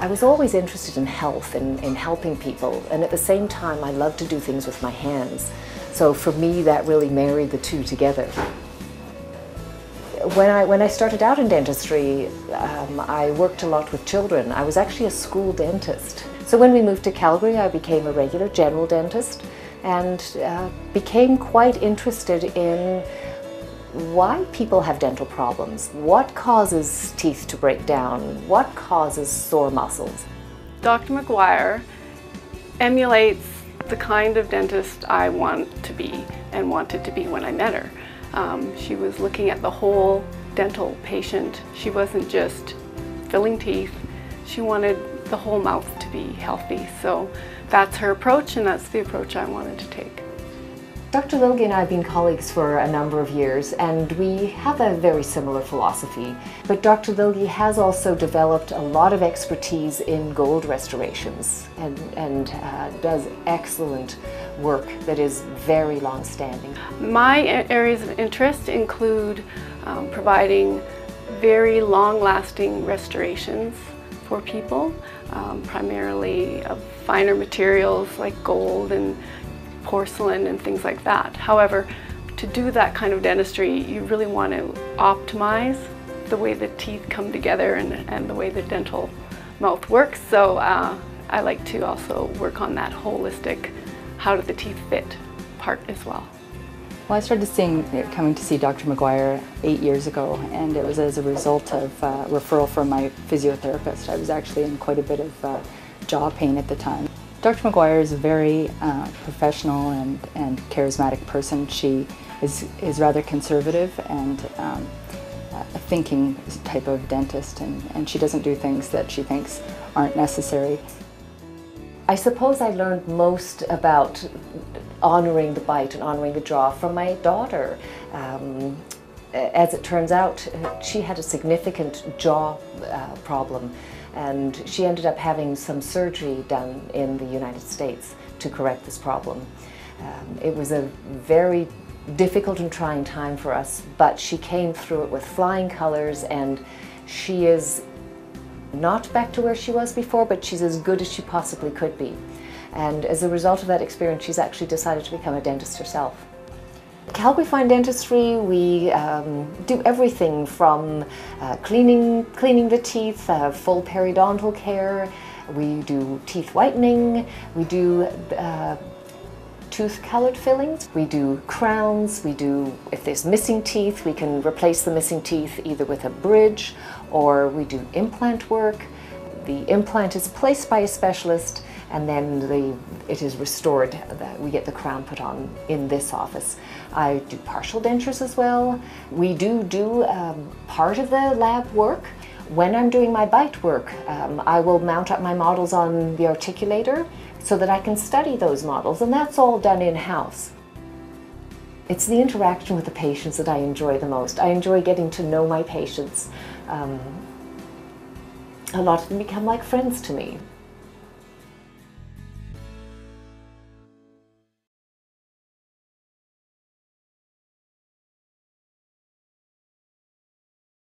I was always interested in health and in helping people, and at the same time I love to do things with my hands. So for me that really married the two together. When I started out in dentistry, I worked a lot with children. I was actually a school dentist. So when we moved to Calgary, I became a regular general dentist and became quite interested in why people have dental problems, what causes teeth to break down, what causes sore muscles. Dr. Maguire emulates the kind of dentist I want to be and wanted to be when I met her. She was looking at the whole dental patient. She wasn't just filling teeth, she wanted the whole mouth to be healthy. So that's her approach, and that's the approach I wanted to take. Dr. Lilge and I have been colleagues for a number of years, and we have a very similar philosophy. But Dr. Lilge has also developed a lot of expertise in gold restorations and does excellent work that is very long-standing. My areas of interest include providing very long-lasting restorations for people, primarily of finer materials like gold and porcelain and things like that. However, to do that kind of dentistry, you really want to optimize the way the teeth come together and the way the dental mouth works. So I like to also work on that holistic, how do the teeth fit part as well. Well, I started coming to see Dr. Maguire 8 years ago, and it was as a result of referral from my physiotherapist. I was actually in quite a bit of jaw pain at the time. Dr. Maguire is a very professional and charismatic person. She is rather conservative and a thinking type of dentist, and she doesn't do things that she thinks aren't necessary. I suppose I learned most about honoring the bite and honoring the jaw from my daughter. As it turns out, she had a significant jaw problem, and she ended up having some surgery done in the United States to correct this problem. It was a very difficult and trying time for us, but she came through it with flying colors, and she is not back to where she was before, but she's as good as she possibly could be. And as a result of that experience, she's actually decided to become a dentist herself. Calgary Fine Dentistry, we do everything from cleaning the teeth, full periodontal care. We do teeth whitening. We do tooth colored fillings. We do crowns. We do, if there's missing teeth, we can replace the missing teeth either with a bridge, or we do implant work. The implant is placed by a specialist, and then it is restored. We get the crown put on in this office. I do partial dentures as well. We do part of the lab work. When I'm doing my bite work, I will mount up my models on the articulator so that I can study those models, and that's all done in-house. It's the interaction with the patients that I enjoy the most. I enjoy getting to know my patients. A lot of them become like friends to me.